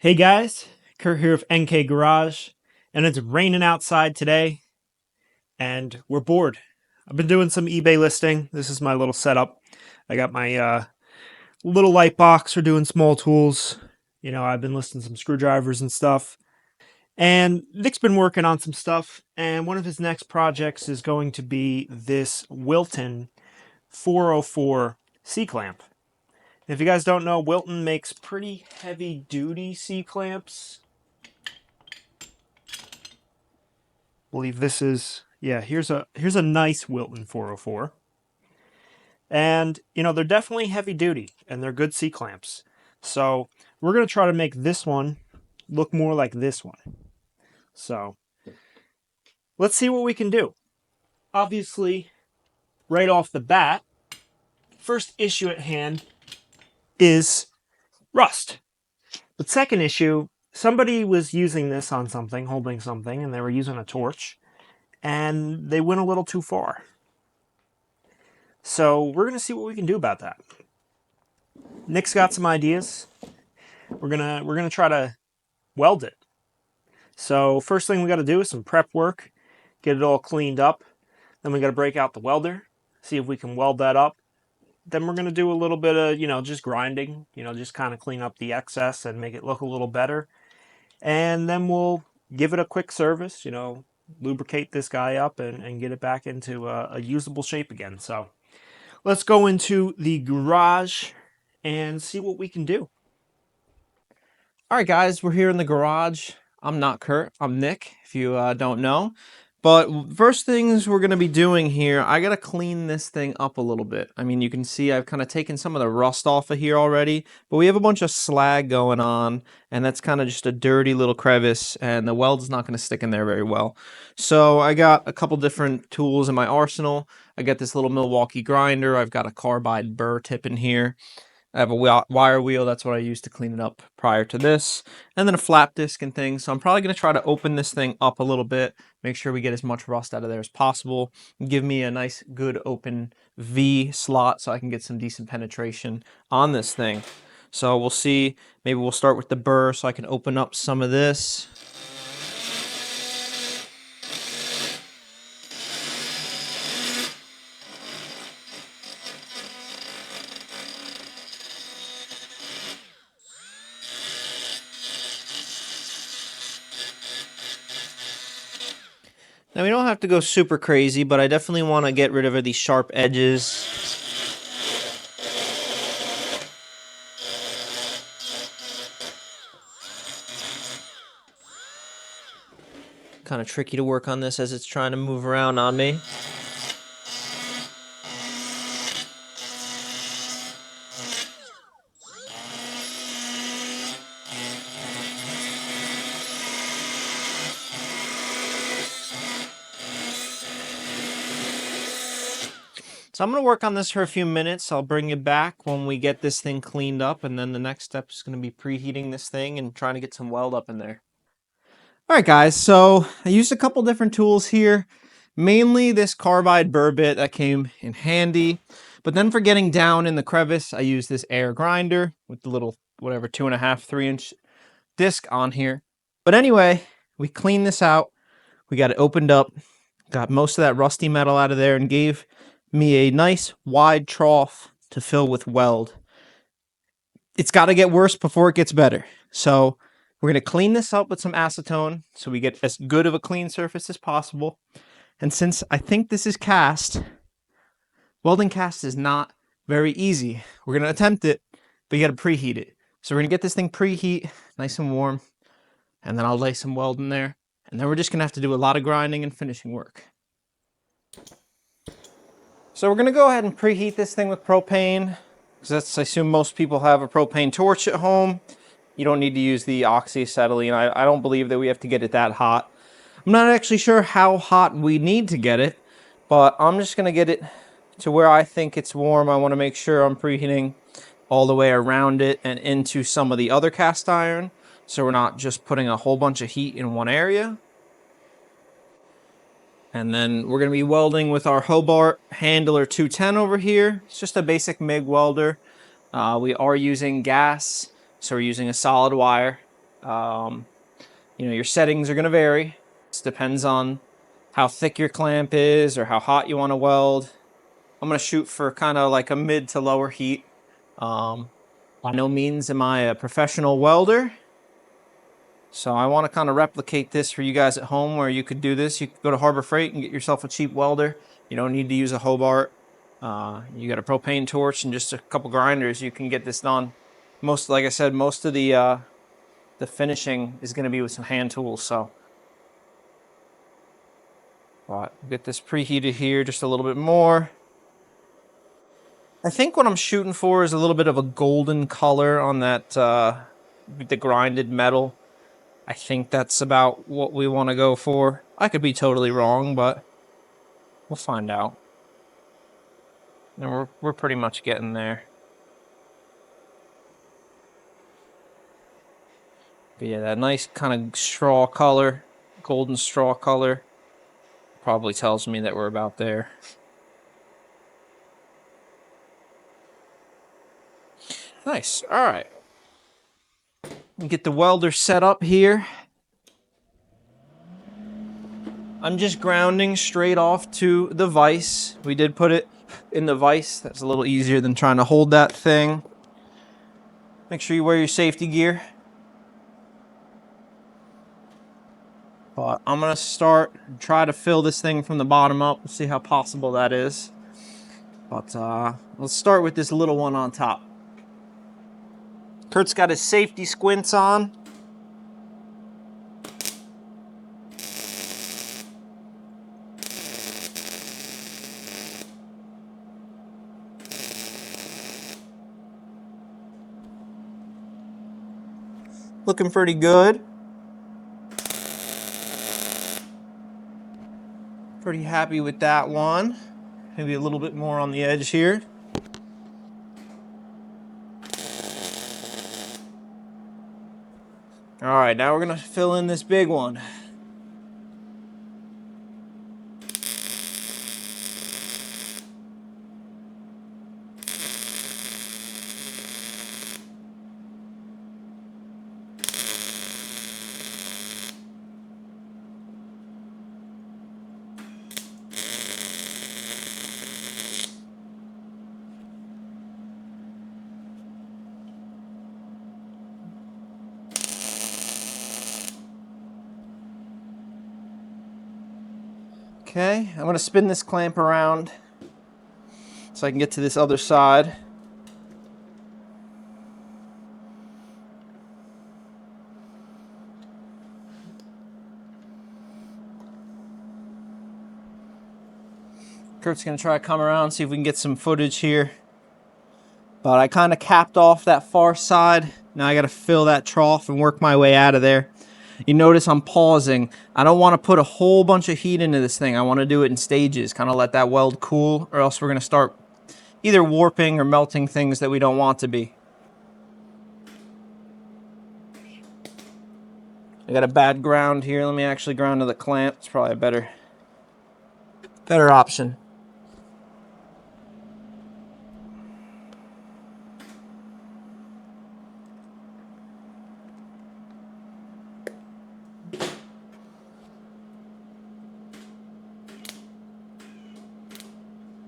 Hey guys, Kurt here of NK Garage, and it's raining outside today, and we're bored. I've been doing some eBay listing. This is my little setup. I got my little light box for doing small tools. I've been listing some screwdrivers and stuff. And Nick's been working on some stuff, and one of his next projects is going to be this Wilton 404 C-clamp. If you guys don't know, Wilton makes pretty heavy-duty C-clamps. Believe this is, yeah, here's a nice Wilton 404. And they're definitely heavy duty and they're good C-clamps. So we're going to try to make this one look more like this one. So let's see what we can do. Obviously, right off the bat, first issue at hand is rust. The second issue, somebody was using this on something, holding something, and they were using a torch, and they went a little too far. So we're going to see what we can do about that. Nick's got some ideas. We're gonna try to weld it. So first thing we got to do is some prep work, get it all cleaned up. Then we got to break out the welder, see if we can weld that up. Then we're gonna do a little bit of just grinding, just kind of clean up the excess and make it look a little better. And then we'll give it a quick service, lubricate this guy up and get it back into a usable shape again. So let's go into the garage and see what we can do. All right, guys, we're here in the garage. I'm not Kurt, I'm Nick, if you don't know. But first things we're going to be doing here, I got to clean this thing up a little bit. I mean, you can see I've kind of taken some of the rust off of here already, but we have a bunch of slag going on, and that's kind of just a dirty little crevice, and the weld's not going to stick in there very well. So I got a couple different tools in my arsenal. I got this little Milwaukee grinder. I've got a carbide burr tip in here. I have a wire wheel, that's what I used to clean it up prior to this, and then a flap disc and things. So I'm probably going to try to open this thing up a little bit, make sure we get as much rust out of there as possible, give me a nice good open V slot so I can get some decent penetration on this thing. So we'll see, maybe we'll start with the burr so I can open up some of this. Now we don't have to go super crazy, but I definitely want to get rid of these sharp edges. Kind of tricky to work on this as it's trying to move around on me. So I'm going to work on this for a few minutes. I'll bring you back when we get this thing cleaned up, and then the next step is going to be preheating this thing and trying to get some weld up in there. Alright guys, so I used a couple different tools here. Mainly this carbide burr bit that came in handy. But then for getting down in the crevice, I used this air grinder with the little, whatever, 2.5, 3-inch disc on here. But anyway, we cleaned this out. We got it opened up. Got most of that rusty metal out of there and gave me a nice wide trough to fill with weld. It's got to get worse before it gets better. So we're going to clean this up with some acetone so we get as good of a clean surface as possible. And since I think this is cast, welding cast is not very easy. We're going to attempt it, but you got to preheat it. So we're going to get this thing preheat, nice and warm, and then I'll lay some weld in there. And then we're just going to have to do a lot of grinding and finishing work. So we're going to go ahead and preheat this thing with propane, because I assume most people have a propane torch at home. You don't need to use the oxyacetylene. I don't believe that we have to get it that hot. I'm not actually sure how hot we need to get it, but I'm just going to get it to where I think it's warm. I want to make sure I'm preheating all the way around it and into some of the other cast iron, so we're not just putting a whole bunch of heat in one area. And then we're going to be welding with our Hobart Handler 210 over here. It's just a basic MIG welder. We are using gas, so we're using a solid wire. Your settings are going to vary. It depends on how thick your clamp is or how hot you want to weld. I'm going to shoot for kind of like a mid to lower heat. By no means am I a professional welder, so I want to kind of replicate this for you guys at home where you could do this. You could go to Harbor Freight and get yourself a cheap welder. You don't need to use a Hobart. You got a propane torch and just a couple grinders. You can get this done. Like I said, most of the finishing is going to be with some hand tools. So, but get this preheated here just a little bit more. I think what I'm shooting for is a little bit of a golden color on that the grinded metal. I think that's about what we want to go for. I could be totally wrong, but we'll find out. And we're pretty much getting there. But yeah, that nice kind of straw color, golden straw color, probably tells me that we're about there. Nice. All right. Get the welder set up here. I'm just grounding straight off to the vise. We did put it in the vise. That's a little easier than trying to hold that thing. Make sure you wear your safety gear. But I'm going to start and try to fill this thing from the bottom up. We'll see how possible that is. But let's start with this little one on top. Kurt's got his safety squints on. Looking pretty good. Pretty happy with that one. Maybe a little bit more on the edge here. All right, now we're gonna fill in this big one. Okay, I'm gonna spin this clamp around so I can get to this other side. Kurt's gonna try to come around, see if we can get some footage here. But I kind of capped off that far side. Now I gotta fill that trough and work my way out of there. You notice I'm pausing. I don't want to put a whole bunch of heat into this thing. I want to do it in stages, kind of let that weld cool, or else we're going to start either warping or melting things that we don't want to be. I got a bad ground here. Let me actually ground to the clamp. It's probably a better option.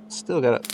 Still got it.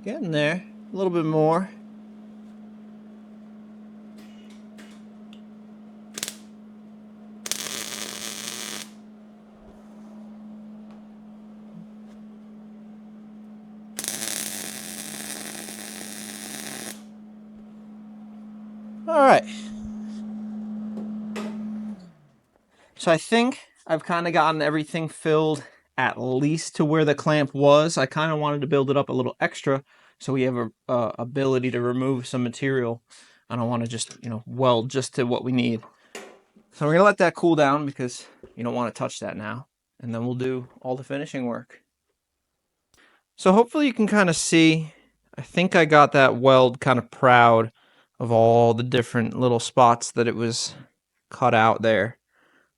Getting there. A little bit more. All right. So I think I've kind of gotten everything filled at least to where the clamp was. I kind of wanted to build it up a little extra so we have a ability to remove some material. I don't want to just, weld just to what we need. So we're going to let that cool down because you don't want to touch that now. And then we'll do all the finishing work. So hopefully you can kind of see, I think I got that weld kind of proud of all the different little spots that it was cut out there.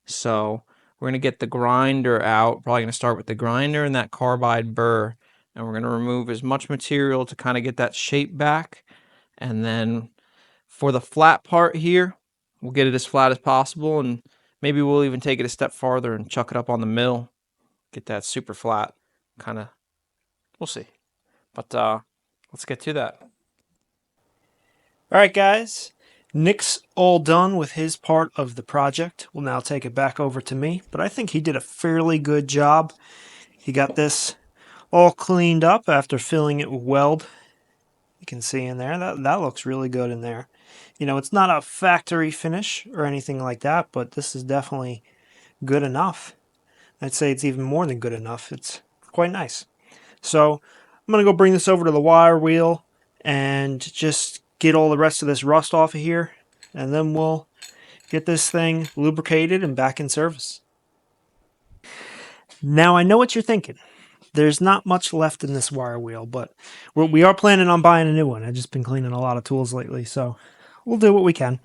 So we're going to get the grinder out, probably going to start with the grinder and that carbide burr, and we're going to remove as much material to kind of get that shape back. And then for the flat part here, we'll get it as flat as possible, and maybe we'll even take it a step farther and chuck it up on the mill, get that super flat, kind of, we'll see. But let's get to that. All right, guys. Nick's all done with his part of the project. We'll now take it back over to me, but I think he did a fairly good job. He got this all cleaned up after filling it with weld. You can see in there, that looks really good in there. It's not a factory finish or anything like that, but this is definitely good enough. I'd say it's even more than good enough. It's quite nice. So I'm going to go bring this over to the wire wheel and just get all the rest of this rust off of here, and then we'll get this thing lubricated and back in service. Now I know what you're thinking. There's not much left in this wire wheel, but we are planning on buying a new one. I've just been cleaning a lot of tools lately, so we'll do what we can.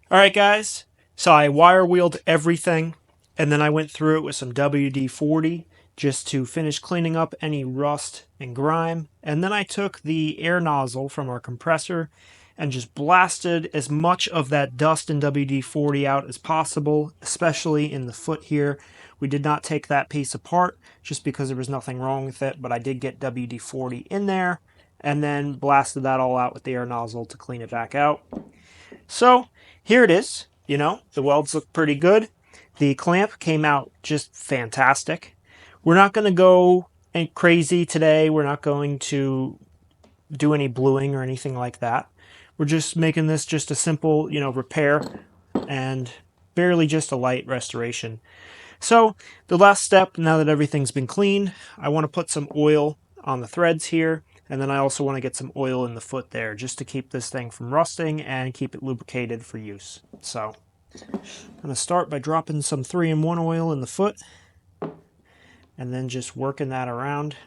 All right, guys. So I wire wheeled everything, and then I went through it with some WD-40 just to finish cleaning up any rust and grime. And then I took the air nozzle from our compressor and just blasted as much of that dust and WD-40 out as possible, especially in the foot here. We did not take that piece apart just because there was nothing wrong with it, but I did get WD-40 in there and then blasted that all out with the air nozzle to clean it back out. So here it is. The welds look pretty good. The clamp came out just fantastic. We're not going to go crazy today. We're not going to do any bluing or anything like that. We're just making this just a simple, repair and barely just a light restoration. So the last step, now that everything's been cleaned, I want to put some oil on the threads here. And then I also want to get some oil in the foot there just to keep this thing from rusting and keep it lubricated for use. So I'm going to start by dropping some 3-in-1 oil in the foot and then just working that around.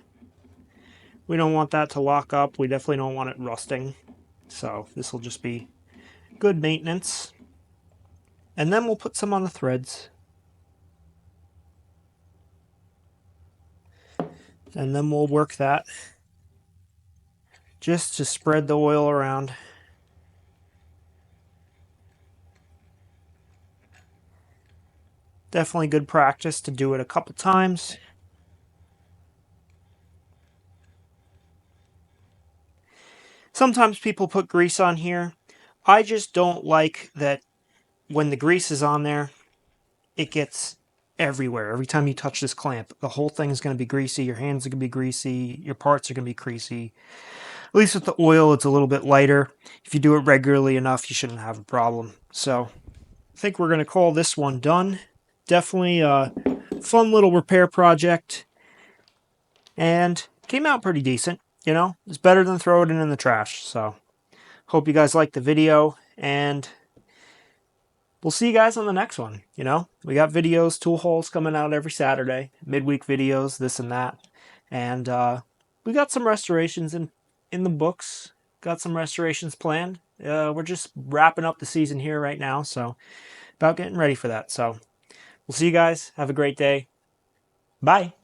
We don't want that to lock up. We definitely don't want it rusting. So this will just be good maintenance. And then we'll put some on the threads. And then we'll work that just to spread the oil around. Definitely good practice to do it a couple times. Sometimes people put grease on here. I just don't like that when the grease is on there, it gets everywhere. Every time you touch this clamp, the whole thing is going to be greasy. Your hands are going to be greasy. Your parts are going to be greasy. At least with the oil, it's a little bit lighter. If you do it regularly enough, you shouldn't have a problem. So I think we're going to call this one done. Definitely a fun little repair project. And came out pretty decent. It's better than throwing it in the trash. So hope you guys liked the video. And we'll see you guys on the next one. We got videos, tool hauls coming out every Saturday. Midweek videos, this and that. And we got some restorations in the books. Got some restorations planned. We're just wrapping up the season here right now, so about getting ready for that. So we'll see you guys. Have a great day. Bye.